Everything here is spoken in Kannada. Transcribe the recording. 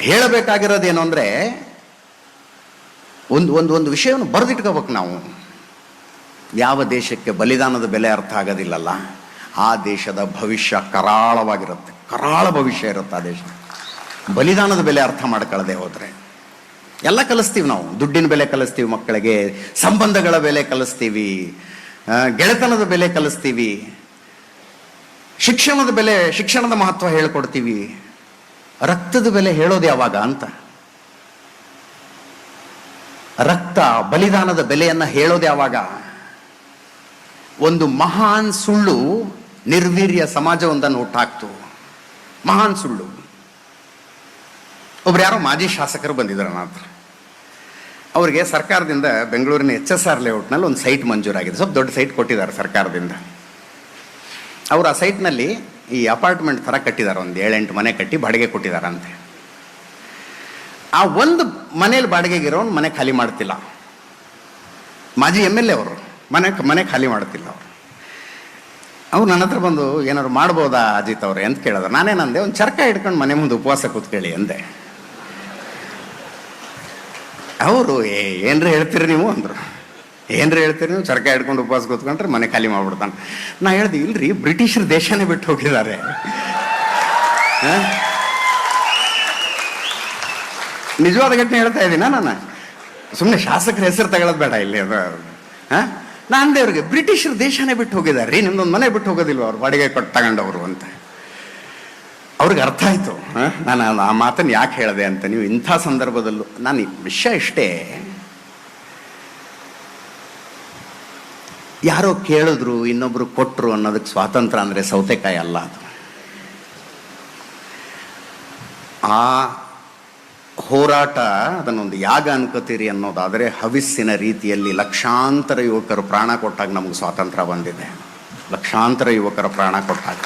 ಹೇಳಬೇಕಾಗಿರೋದೇನು ಅಂದರೆ, ಒಂದು ವಿಷಯವನ್ನು ಬರೆದಿಟ್ಕೋಬೇಕು ನಾವು. ಯಾವ ದೇಶಕ್ಕೆ ಬಲಿದಾನದ ಬೆಲೆ ಅರ್ಥ ಆಗೋದಿಲ್ಲಲ್ಲ, ಆ ದೇಶದ ಭವಿಷ್ಯ ಕರಾಳವಾಗಿರುತ್ತೆ, ಕರಾಳ ಭವಿಷ್ಯ ಇರುತ್ತೆ ಆ ದೇಶ. ಬಲಿದಾನದ ಬೆಲೆ ಅರ್ಥ ಮಾಡ್ಕೊಳ್ಳದೆ ಹೋದರೆ ಎಲ್ಲ ಕಲಿಸ್ತೀವಿ ನಾವು. ದುಡ್ಡಿನ ಬೆಲೆ ಕಲಿಸ್ತೀವಿ ಮಕ್ಕಳಿಗೆ, ಸಂಬಂಧಗಳ ಬೆಲೆ ಕಲಿಸ್ತೀವಿ, ಗೆಳೆತನದ ಬೆಲೆ ಕಲಿಸ್ತೀವಿ, ಶಿಕ್ಷಣದ ಮಹತ್ವ ಹೇಳ್ಕೊಡ್ತೀವಿ. ರಕ್ತದ ಬೆಲೆ ಹೇಳೋದು ಯಾವಾಗ ಅಂತ, ರಕ್ತ ಬಲಿದಾನದ ಬೆಲೆಯನ್ನು ಹೇಳೋದು ಯಾವಾಗ? ಒಂದು ಮಹಾನ್ ಸುಳ್ಳು ನಿರ್ವೀರ್ಯ ಸಮಾಜವೊಂದನ್ನು ಹುಟ್ಟಾಕ್ತು. ಮಹಾನ್ ಸುಳ್ಳು. ಒಬ್ರು ಯಾರೋ ಮಾಜಿ ಶಾಸಕರು ಬಂದಿದ್ದಾರೆ ನನ್ನ ಹತ್ರ. ಅವ್ರಿಗೆ ಸರ್ಕಾರದಿಂದ ಬೆಂಗಳೂರಿನ HSR ಲೇಔಟ್ನಲ್ಲಿ ಒಂದು ಸೈಟ್ ಮಂಜೂರಾಗಿದೆ. ಸ್ವಲ್ಪ ದೊಡ್ಡ ಸೈಟ್ ಕೊಟ್ಟಿದ್ದಾರೆ ಸರ್ಕಾರದಿಂದ. ಅವರು ಆ ಸೈಟ್ನಲ್ಲಿ ಈ ಅಪಾರ್ಟ್ಮೆಂಟ್ ಥರ ಕಟ್ಟಿದ್ದಾರೆ, ಒಂದು 7-8 ಮನೆ ಕಟ್ಟಿ ಬಾಡಿಗೆ ಕೊಟ್ಟಿದ್ದಾರಂತೆ. ಆ ಒಂದು ಮನೇಲಿ ಬಾಡಿಗೆಗಿರೋ ಮನೆ ಖಾಲಿ ಮಾಡ್ತಿಲ್ಲ. ಮಾಜಿ MLA ಅವರು ಮನೆ ಖಾಲಿ ಮಾಡ್ತಿಲ್ಲ. ಅವ್ರು ನನ್ನ ಹತ್ರ ಬಂದು ಏನಾದ್ರು ಮಾಡ್ಬೋದಾ ಅಜಿತ್ ಅವ್ರೆ ಅಂತ ಕೇಳಿದ್ರು. ನಾನೇನಂದೆ, ಒಂದು ಚರ್ಕ ಹಿಡ್ಕೊಂಡು ಮನೆ ಮುಂದೆ ಉಪವಾಸ ಕೂತ್ಕೊಳ್ಳಿ ಅಂದೆ. ಅವರು ಏನ್ರಿ ಹೇಳ್ತೀರಿ ನೀವು ಅಂದರು. ಏನ್ರಿ ಹೇಳ್ತೀರಿ ನೀವು, ಚರ್ಕ ಹಿಡ್ಕೊಂಡು ಉಪವಾಸ ಕೂತ್ಕೊಂಡ್ರೆ ಮನೆ ಖಾಲಿ ಮಾಡ್ಬಿಡ್ತಾನೆ. ನಾ ಹೇಳ್ದೆ, ಇಲ್ರಿ ಬ್ರಿಟಿಷರು ದೇಶನೇ ಬಿಟ್ಟು ಹೋಗಿದ್ದಾರೆ. ನಿಜವಾದ ಘಟನೆ ಹೇಳ್ತಾ ಇದ್ದೀನ ನಾನು, ಸುಮ್ಮನೆ ಶಾಸಕರ ಹೆಸರು ತಗೊಳ್ಳೋದು ಬೇಡ ಇಲ್ಲಿ. ನಾನು ಅವ್ರಿಗೆ ಬ್ರಿಟಿಷರು ದೇಶನೇ ಬಿಟ್ಟು ಹೋಗಿದ್ದಾರೆ ರೀ, ನಿಮ್ದೊಂದು ಮನೆ ಬಿಟ್ಟು ಹೋಗೋದಿಲ್ವ ಅವ್ರು ಬಾಡಿಗೆ ಕೊಟ್ಟು ತಗೊಂಡವರು ಅಂತ. ಅವ್ರಿಗೆ ಅರ್ಥ ಆಯಿತು ನಾನು ಆ ಮಾತನ್ನು ಯಾಕೆ ಹೇಳಿದೆ ಅಂತ. ನೀವು ಇಂಥ ಸಂದರ್ಭದಲ್ಲೂ ನಾನು ವಿಷಯ ಇಷ್ಟೇ, ಯಾರೋ ಕೇಳಿದ್ರು ಇನ್ನೊಬ್ರು ಕೊಟ್ಟರು ಅನ್ನೋದಕ್ಕೆ ಸ್ವಾತಂತ್ರ್ಯ ಅಂದರೆ ಸೌತೆಕಾಯಿ ಅಲ್ಲ ಅದು. ಆ ಹೋರಾಟ ಅದನ್ನೊಂದು ಯಾಗ ಅನ್ಕೋತೀರಿ ಅನ್ನೋದಾದರೆ, ಹವಿಸ್ಸಿನ ರೀತಿಯಲ್ಲಿ ಲಕ್ಷಾಂತರ ಯುವಕರು ಪ್ರಾಣ ಕೊಟ್ಟಾಗ ನಮಗೆ ಸ್ವಾತಂತ್ರ್ಯ ಬಂದಿದೆ. ಲಕ್ಷಾಂತರ ಯುವಕರ ಪ್ರಾಣ ಕೊಟ್ಟಾಗ